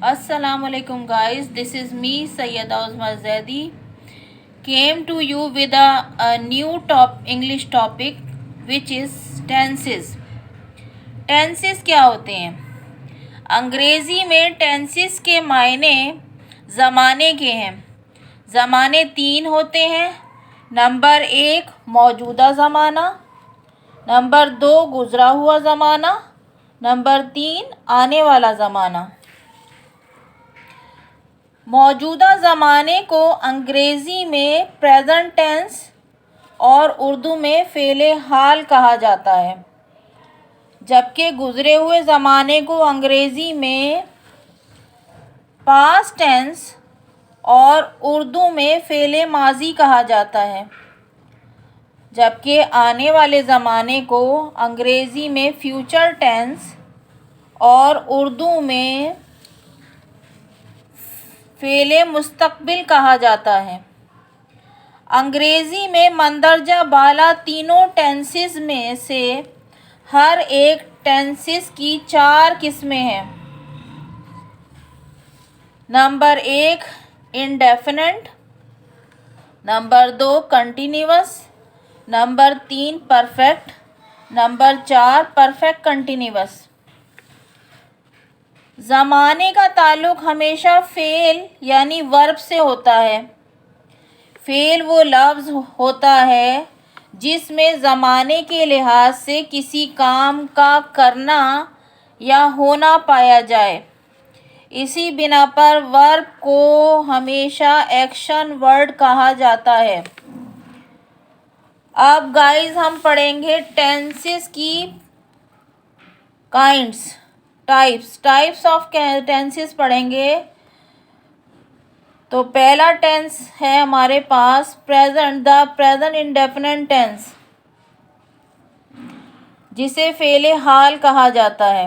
Assalamualaikum guys, this is me Sayyida Uzma Zaidi came to you with a new English topic which is tenses. Tenses क्या होते हैं? अंग्रेज़ी में tenses के मायने ज़माने के हैं। ज़माने 3 होते हैं। नंबर 1 मौजूदा ज़माना, नंबर 2 गुज़रा हुआ ज़माना, नंबर 3 आने वाला ज़माना। मौजूदा ज़माने को अंग्रेज़ी में प्रेजेंट टेंस और उर्दू में फ़ेले हाल कहा जाता है, जबकि गुज़रे हुए ज़माने को अंग्रेज़ी में पास्ट टेंस और उर्दू में फ़ेले माज़ी कहा जाता है, जबकि आने वाले ज़माने को अंग्रेज़ी में फ्यूचर टेंस और उर्दू में फ़ेले मुस्तक़बिल कहा जाता है। अंग्रेज़ी में मंदरजा बाला तीनों टेंसेस में से हर एक टेंसेस की 4 किस्में हैं। Number 1 indefinite, number 2 continuous, number 3 perfect, number 4 perfect continuous. ज़माने का ताल्लुक़ हमेशा फ़ेल यानी वर्ब से होता है। फ़ेल वो लफ्ज़ होता है जिसमें ज़माने के लिहाज से किसी काम का करना या होना पाया जाए। इसी बिना पर वर्ब को हमेशा एक्शन वर्ड कहा जाता है। अब गाइस हम पढ़ेंगे टेंसेस की काइंड्स, टाइप्स ऑफ टेंसेस पढ़ेंगे। तो पहला टेंस है हमारे पास प्रेजेंट इंडेफिनिट टेंस, जिसे फ़ेले हाल कहा जाता है।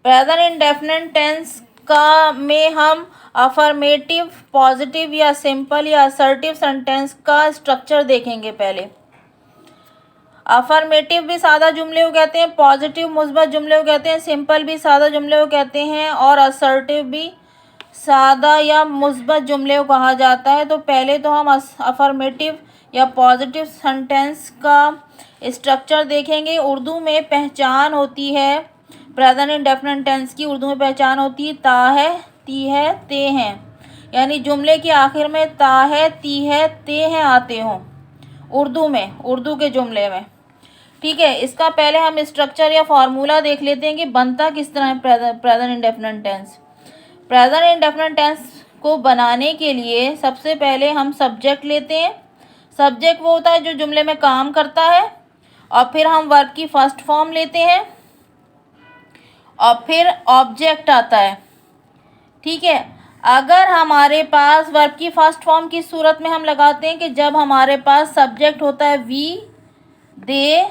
प्रेजेंट इंडेफिनिट टेंस में हम अफर्मेटिव, पॉजिटिव या सिंपल या असर्टिव सेंटेंस का स्ट्रक्चर देखेंगे। पहले अफर्मेटिव भी सादा जुमले को कहते हैं, पॉजिटिव मुस्बत जुमले को कहते हैं, सिंपल भी सादा जुमले को कहते हैं और असर्टिव भी सादा या मुस्बत जुमले को कहा जाता है। तो पहले तो हम अफर्मेटिव या पॉजिटिव सेंटेंस का स्ट्रक्चर देखेंगे। उर्दू में पहचान होती है प्रेजेंट इंडेफिनिट टेंस की, उर्दू में पहचान होती है ता है, ती है, ते हैं, यानी जुमले के आखिर में ता है, ती है, ते हैं आते हों उर्दू के जुमले में। ठीक है, इसका पहले हम स्ट्रक्चर या फार्मूला देख लेते हैं कि बनता किस तरह है present indefinite tense. Present indefinite tense को बनाने के लिए सबसे पहले हम सब्जेक्ट लेते हैं। सब्जेक्ट वो होता है जो जुमले में काम करता है, और फिर हम वर्ब की फर्स्ट फॉर्म लेते हैं और फिर ऑब्जेक्ट आता है। ठीक है, अगर हमारे पास वर्ब की फर्स्ट फॉर्म की सूरत में हम लगाते हैं कि जब हमारे पास सब्जेक्ट होता है वी, दे,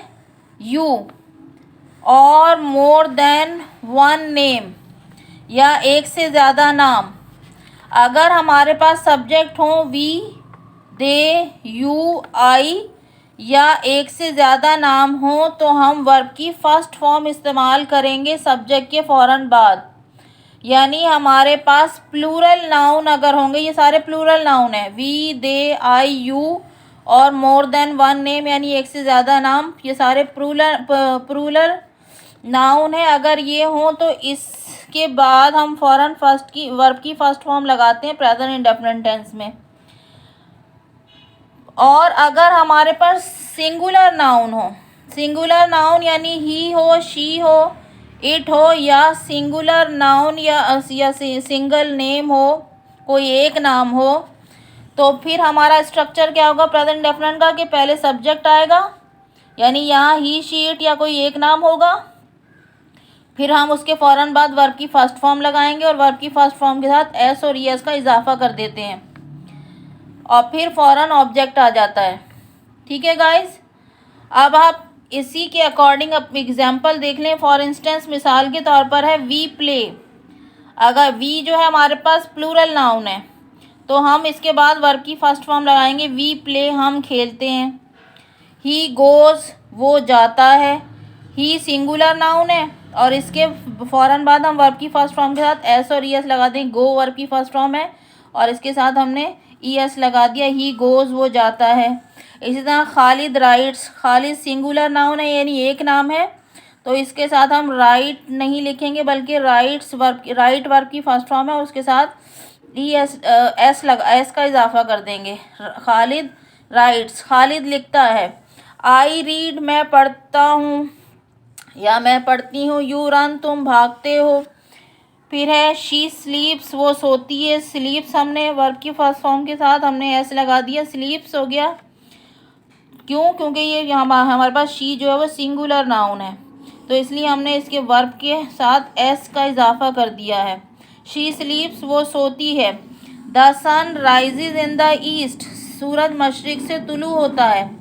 यू और मोर देन वन नेम या एक से ज़्यादा नाम। अगर हमारे पास सब्जेक्ट हो वी, दे, यू, आई या एक से ज़्यादा नाम हो तो हम वर्ब की फर्स्ट फॉर्म इस्तेमाल करेंगे सब्जेक्ट के फ़ौरन बाद। यानी हमारे पास प्लूरल नाउन अगर होंगे, ये सारे प्लूरल नाउन हैं, वी, दे, आई, यू और मोर देन वन नेम यानी एक से ज़्यादा नाम, ये सारे प्लूरल नाउन है। अगर ये हों तो इसके बाद हम फ़ौरन वर्ब की फर्स्ट फॉर्म लगाते हैं प्रेजेंट इंडेफिनिट टेंस में। और अगर हमारे पास सिंगुलर नाउन हो, सिंगुलर नाउन यानी ही हो, शी हो, इट हो या सिंगुलर नाउन या सिंगल नेम हो, कोई एक नाम हो, तो फिर हमारा स्ट्रक्चर क्या होगा प्रेजेंट इंडेफिनिट का कि पहले सब्जेक्ट आएगा, यानी यहाँ ही, शी, इट या कोई एक नाम होगा, फिर हम उसके फ़ौरन बाद वर्ब की फर्स्ट फॉर्म लगाएंगे और वर्ब की फर्स्ट फॉर्म के साथ एस और ई एस का इजाफा कर देते हैं और फिर फ़ौरन ऑब्जेक्ट आ जाता है। ठीक है गाइस, अब आप इसी के अकॉर्डिंग अब एग्जाम्पल देख लें। फॉर इंस्टेंस मिसाल के तौर पर है वी प्ले। अगर वी जो है हमारे पास प्लूरल नाउन है तो हम इसके बाद वर्ब की फर्स्ट फॉर्म लगाएंगे वी प्ले, हम खेलते हैं। ही गोज़, वो जाता है। ही सिंगुलर नाउन है और इसके फ़ौरन बाद हम वर्ब की फर्स्ट फॉर्म के साथ एस और ई एस लगा दें। गो वर्ब की फर्स्ट फॉर्म है और इसके साथ हमने ई एस लगा दिया। ही गोज़, वो जाता है। इसी तरह Khalid rights, Khalid singular noun है यानी एक नाम है, तो इसके साथ हम राइट नहीं लिखेंगे बल्कि राइट्स वर्ब, राइट वर्ब की फर्स्ट फॉर्म है, उसके साथ ई एस एस का इजाफा कर देंगे। खालिद राइट्स, खालिद लिखता है। आई रीड, मैं पढ़ता हूँ या मैं पढ़ती हूँ। यू रन, तुम भागते हो। फिर है शी स्लीप्स, वो सोती है। स्लीप्स हमने वर्ब की फर्स्ट फॉर्म के साथ हमने एस लगा दिया, स्लीप्स हो गया। क्यों? क्योंकि ये यहाँ हमारे पास शी जो है वो सिंगुलर नाउन है, तो इसलिए हमने इसके वर्ब के साथ एस का इजाफा कर दिया है। शी स्लीप्स, वो सोती है। The sun rises in the east, सूरज मशरिक से तुलू होता है।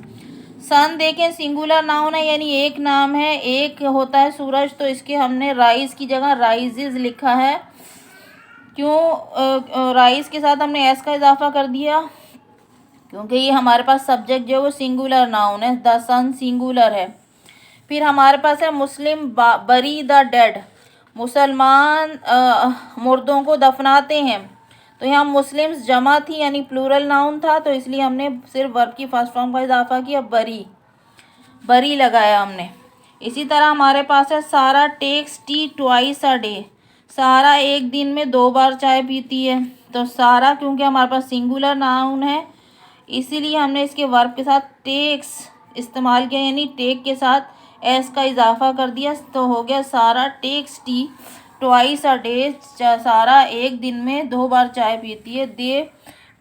सन देखें सिंगुलर नाउन है यानी एक नाम है, एक होता है सूरज, तो इसके हमने राइज की जगह राइजेज लिखा है। क्यों राइज के साथ हमने एस का इजाफा कर दिया? क्योंकि ये हमारे पास सब्जेक्ट जो है वो सिंगुलर नाउन है, द सन सिंगुलर है। फिर हमारे पास है मुस्लिम बरी द डेड, मुसलमान मुर्दों को दफनाते हैं। तो यहाँ मुस्लिम्स जमा थी यानी प्लूरल नाउन था, तो इसलिए हमने सिर्फ वर्ब की फर्स्ट फॉर्म का इजाफा किया, बरी, बरी लगाया हमने। इसी तरह हमारे पास है Sara takes tea twice a day, Sara एक दिन में 2 बार चाय पीती है। तो सारा क्योंकि हमारे पास सिंगुलर नाउन है इसीलिए हमने इसके वर्ब के साथ टेक्स इस्तेमाल किया यानी टेक के साथ एस का इजाफा कर दिया, तो हो गया Sara takes tea twice a day, Sara एक दिन में 2 बार चाय पीती है। They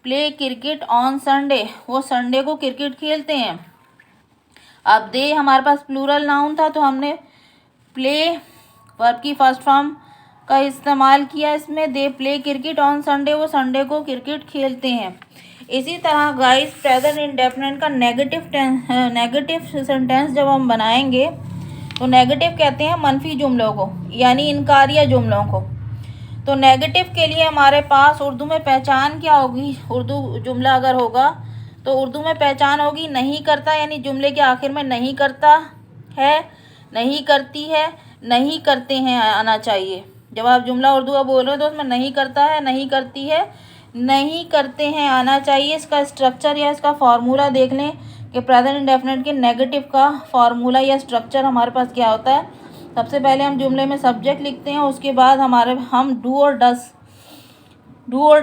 play cricket on Sunday, वो संडे को क्रिकेट खेलते हैं। अब दे हमारे पास प्लूरल नाउन था तो हमने प्ले वर्ब की फर्स्ट फॉर्म का इस्तेमाल किया इसमें। दे प्ले क्रिकेट ऑन संडे, वो संडे को क्रिकेट खेलते हैं। इसी तरह गाइस प्रेजेंट इंडेफिनिट का नेगेटिव सेंटेंस जब हम बनाएंगे तो नेगेटिव कहते हैं मनफी जुमलों को यानी इनकारिया जुमलों को। तो नेगेटिव के लिए हमारे पास उर्दू में पहचान क्या होगी? उर्दू जुमला अगर होगा तो उर्दू में पहचान होगी नहीं करता, यानी जुमले के आखिर में नहीं करता है, नहीं करती है, नहीं करते हैं आना चाहिए। जब आप जुमला उर्दू का बोल रहे हो तो उसमें नहीं करता है, नहीं करती है, नहीं करते हैं आना चाहिए। इसका स्ट्रक्चर या इसका फार्मूला देख लें कि प्रेजेंट इंडेफिनिट के नेगेटिव का फार्मूला या स्ट्रक्चर हमारे पास क्या होता है। सबसे पहले हम जुमले में सब्जेक्ट लिखते हैं, उसके बाद हम डू और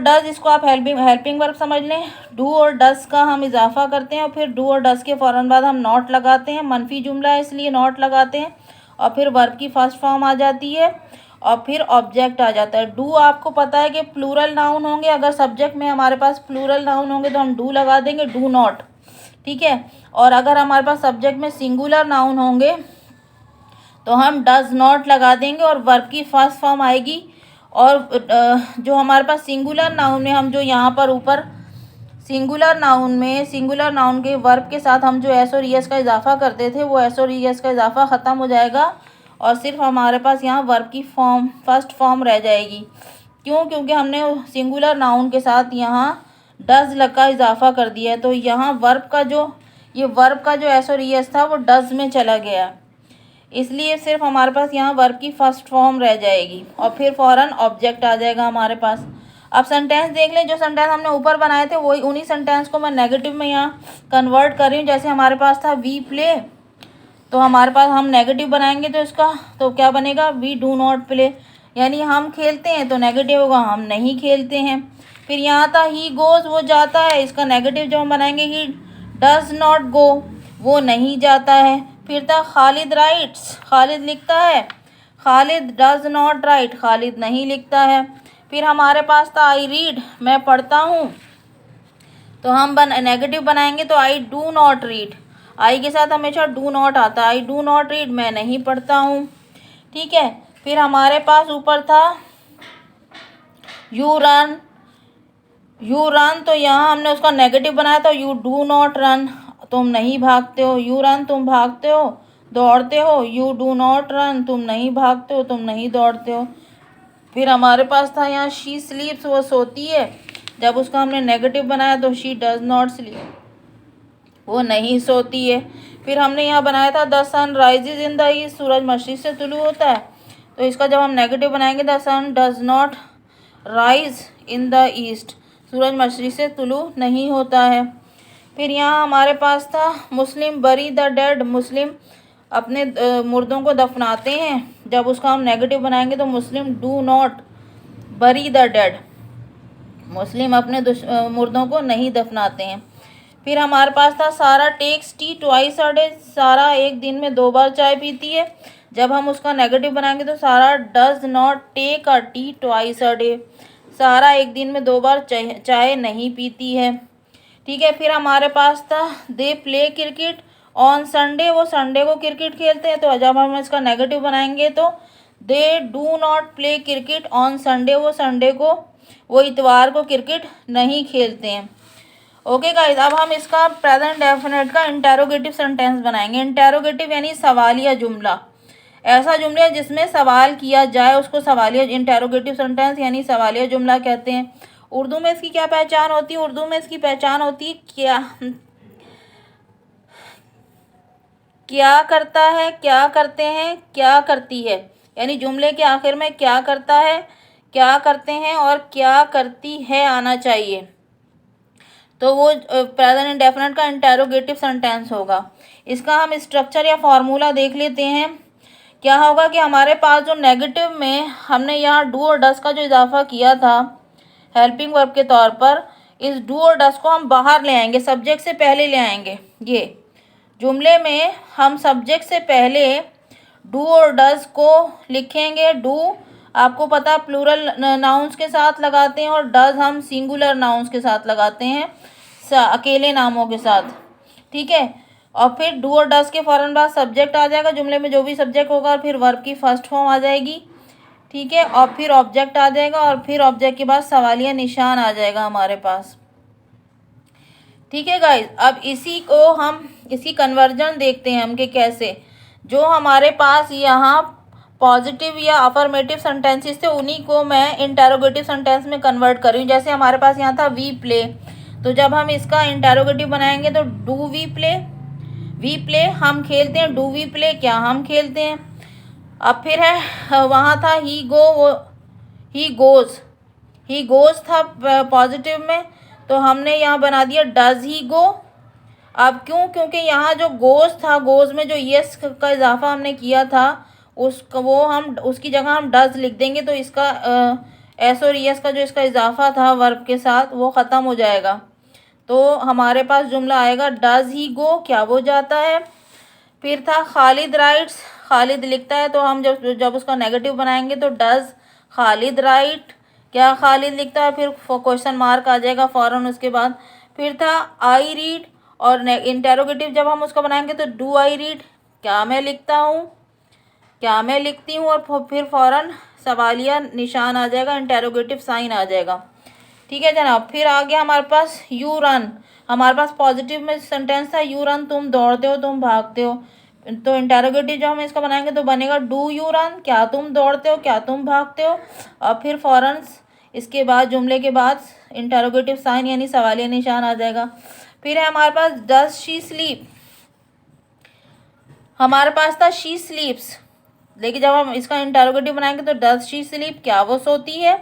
डज, इसको आप हेल्पिंग वर्ब समझ लें। डू और डज का हम इजाफा करते हैं और फिर डू और डज के फ़ौरन बाद हम नॉट लगाते हैं, मनफी जुमला है इसलिए नॉट लगाते हैं, और फिर वर्ब की फर्स्ट फॉर्म आ जाती है और फिर ऑब्जेक्ट आ जाता है। डू आपको पता है कि प्लूरल नाउन होंगे, अगर सब्जेक्ट में हमारे पास प्लूरल नाउन होंगे तो हम डू लगा देंगे, डू नॉट, ठीक है। और अगर हमारे पास सब्जेक्ट में सिंगुलर नाउन होंगे तो हम डज नॉट लगा देंगे और वर्ब की फर्स्ट फॉर्म आएगी। और जो हमारे पास सिंगुलर नाउन में हम जो यहाँ पर ऊपर सिंगुलर नाउन के वर्ब के साथ हम जो एस और ई एस का इजाफा करते थे वो एस और ई एस का इजाफा ख़त्म हो जाएगा और सिर्फ हमारे पास यहाँ वर्ब की फर्स्ट फॉर्म रह जाएगी। क्यों? क्योंकि हमने सिंगुलर नाउन के साथ यहाँ डज लग का इजाफा कर दिया है, तो यहाँ वर्ब का जो एस और ई एस था वो डज में चला गया, इसलिए सिर्फ हमारे पास यहाँ वर्ब की फर्स्ट फॉर्म रह जाएगी और फिर फ़ौरन ऑब्जेक्ट आ जाएगा हमारे पास। अब सेंटेंस देख लें, जो सेंटेंस हमने ऊपर बनाए थे वही उन्हीं सेंटेंस को मैं नेगेटिव में यहाँ कन्वर्ट कर रही हूँ। जैसे हमारे पास था वी प्ले, तो हमारे पास हम नेगेटिव बनाएंगे तो इसका तो क्या बनेगा? वी डू नॉट प्ले, यानी हम खेलते हैं, तो नेगेटिव होगा हम नहीं खेलते हैं। फिर यहाँ था ही गोज़, वो जाता है, इसका नेगेटिव जो हम बनाएंगे ही डज नॉट गो, वो नहीं जाता है। फिर था खालिद राइट्स, खालिद लिखता है, Khalid does not right, Khalid नहीं लिखता है। फिर हमारे पास था आई रीड, मैं पढ़ता हूँ, तो हम नेगेटिव बनाएंगे तो आई डू नॉट रीड, आई के साथ हमेशा डू नॉट आता है, आई डू नॉट रीड, मैं नहीं पढ़ता हूँ, ठीक है। फिर हमारे पास ऊपर था यू रन, तो यहाँ हमने उसका नेगेटिव बनाया था यू डू नॉट रन, तुम नहीं भागते हो। यू रन, तुम भागते हो, दौड़ते हो। यू डू नॉट रन, तुम नहीं भागते हो, तुम नहीं दौड़ते हो। फिर हमारे पास था यहाँ शी स्लीप्स, वो सोती है, जब उसका हमने नेगेटिव बनाया तो शी डज नॉट स्लीप, वो नहीं सोती है। फिर हमने यहाँ बनाया था the sun rises in the east, सूरज मशरिक से तुलू होता है, तो इसका जब हम नेगेटिव बनाएंगे, the sun does not rise in the east, सूरज मशरिक से तुलू नहीं होता है। फिर यहाँ हमारे पास था मुस्लिम बरी द डेड, मुस्लिम अपने मुर्दों को दफनाते हैं। जब उसका हम नेगेटिव बनाएंगे तो Muslim do not bury the dead, Muslim अपने मुर्दों को नहीं दफनाते हैं। फिर हमारे पास था Sara takes tea twice a day, Sara एक दिन में 2 बार चाय पीती है। जब हम उसका नेगेटिव बनाएंगे तो Sara does not take a tea twice a day, Sara एक दिन में 2 बार चाय नहीं पीती है। ठीक है। फिर हमारे पास था दे प्ले क्रिकेट ऑन संडे, वो संडे को क्रिकेट खेलते हैं। तो जब हम इसका नेगेटिव बनाएंगे तो they do not play cricket on Sunday, वो इतवार को क्रिकेट नहीं खेलते हैं। ओके गाइस, अब हम इसका प्रेजेंट डेफिनेट का इंटेरोगेटिव सेंटेंस बनाएंगे। इंटेरोगेटिव यानी सवालिया जुमला, ऐसा जुमला जिसमें सवाल किया जाए उसको सवालिया, इंटेरोगेटिव सेंटेंस यानी सवालिया जुमला कहते हैं। उर्दू में इसकी क्या पहचान होती है? उर्दू में इसकी पहचान होती है क्या करता है, क्या करते हैं, क्या करती है, यानी जुमले के आखिर में क्या करता है, क्या करते हैं और क्या करती है आना चाहिए, तो वो प्रेजेंट इंडेफिनिट का इंटेरोगेटिव सेंटेंस होगा। इसका हम स्ट्रक्चर या फॉर्मूला देख लेते हैं। क्या होगा कि हमारे पास जो नेगेटिव में हमने यहाँ डू और डस का जो इजाफा किया था हेल्पिंग वर्ब के तौर पर, इस डू और डस को हम बाहर ले आएंगे, सब्जेक्ट से पहले ले आएंगे। ये जुमले में हम सब्जेक्ट से पहले डू और डस को लिखेंगे। डू आपको पता प्लूरल नाउन्स के साथ लगाते हैं और डज हम सिंगुलर नाउन्स के साथ लगाते हैं, अकेले नामों के साथ। ठीक है। और फिर डू और डस के फ़ौरन बाद सब्जेक्ट आ जाएगा, जुमले में जो भी सब्जेक्ट होगा, और फिर वर्ब की फर्स्ट फॉर्म आ जाएगी। ठीक है। और फिर ऑब्जेक्ट आ जाएगा और फिर ऑब्जेक्ट के बाद सवालिया निशान आ जाएगा हमारे पास। ठीक है गाइज, अब इसी कन्वर्जन देखते हैं हम कि कैसे, जो हमारे पास यहाँ पॉजिटिव या अफर्मेटिव सेंटेंसेस थे उन्हीं को मैं इंटेरोगेटिव सेंटेंस में कन्वर्ट कर रही हूँ। जैसे हमारे पास यहाँ था वी प्ले, तो जब हम इसका इंटेरोगेटिव बनाएंगे तो डू वी प्ले हम खेलते हैं, डू वी प्ले क्या हम खेलते हैं। अब फिर है वहाँ था ही गोज़ था पॉजिटिव में, तो हमने यहाँ बना दिया डज ही गो। अब क्यों? क्योंकि यहाँ जो गोज़ था, गोज़ में जो यस का इजाफा हमने किया था उसकी जगह हम डज लिख देंगे, तो इसका एस और यस का जो इसका इजाफा था वर्ब के साथ वो ख़त्म हो जाएगा। तो हमारे पास जुमला आएगा डज ही गो, क्या वो जाता है। फिर था खालिद राइट्स, खालिद लिखता है, तो हम जब उसका नेगेटिव बनाएंगे तो डज खालिद राइट, क्या खालिद लिखता है, फिर क्वेश्चन मार्क आ जाएगा फ़ौरन उसके बाद। फिर था आई रीड, और इंटेरोगेटिव जब हम उसका बनाएंगे तो डू आई रीड, क्या मैं लिखता हूँ, क्या मैं लिखती हूँ, और फिर फ़ौरन सवालिया निशान आ जाएगा, इंटेरोगेटिव साइन आ जाएगा। ठीक है जनाब। फिर आ गया हमारे पास यू रन, हमारे पास पॉजिटिव में सेंटेंस था यू रन, तुम दौड़ते हो, तुम भागते हो। तो इंटेरोगेटिव जब हम इसका बनाएंगे तो बनेगा डू यू रन, क्या तुम दौड़ते हो, क्या तुम भागते हो। और फिर फ़ौरन इसके बाद जुमले के बाद इंटेरोगेटिव साइन यानी सवालिया निशान आ जाएगा। फिर है हमारे पास डज शी स्लीप, हमारे पास था शी स्लीप्स, लेकिन जब हम इसका इंटेरोगेटिव बनाएंगे तो डज शी स्लीप, क्या वो सोती है।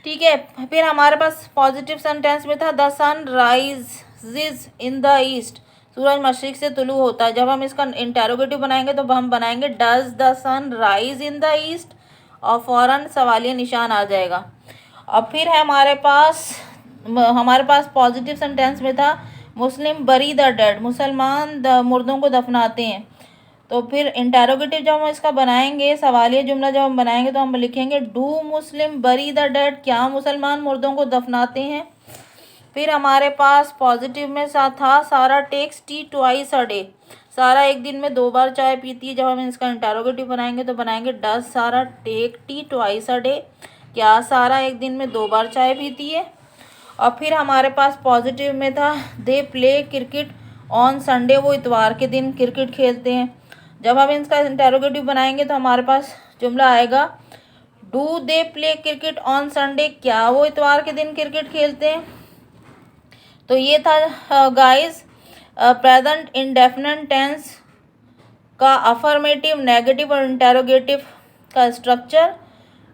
ठीक है। फिर हमारे पास पॉजिटिव सेंटेंस में था the sun rises in the east, सूरज मशरिक से तुलू होता है। जब हम इसका इंटेरोगेटिव बनाएंगे तो हम बनाएंगे does the sun rise in the east, और फ़ौरन सवालिया निशान आ जाएगा। और फिर है हमारे पास पॉजिटिव सेंटेंस में था मुस्लिम बरी द डेड, मुसलमान मुर्दों को दफनाते हैं। तो फिर इंटेरोगेटिव जब हम इसका बनाएंगे, सवालिया जुमला जब हम बनाएंगे तो हम लिखेंगे डू मुस्लिम बरी द डेड, क्या मुसलमान मुर्दों को दफनाते हैं। फिर हमारे पास पॉजिटिव में था Sara takes tea twice a day, Sara एक दिन में 2 बार चाय पीती है। जब हम इसका इंटेरोगेटिव बनाएंगे तो बनाएंगे does Sara take tea twice a day, क्या सारा एक दिन में 2 बार चाय पीती है। और फिर हमारे पास पॉजिटिव में था दे प्ले क्रिकेट ऑन संडे, वो इतवार के दिन क्रिकेट खेलते हैं। जब हम इसका इंटेरोगेटिव बनाएंगे तो हमारे पास जुमला आएगा do they play cricket on Sunday, क्या वो इतवार के दिन क्रिकेट खेलते हैं। तो ये था गाइस प्रेजेंट इंडेफिनिट टेंस का अफर्मेटिव, नेगेटिव और इंटेरोगेटिव का स्ट्रक्चर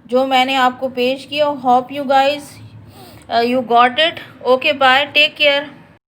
जो मैंने आपको पेश किया। Hope you guys you got it. Okay bye, take care.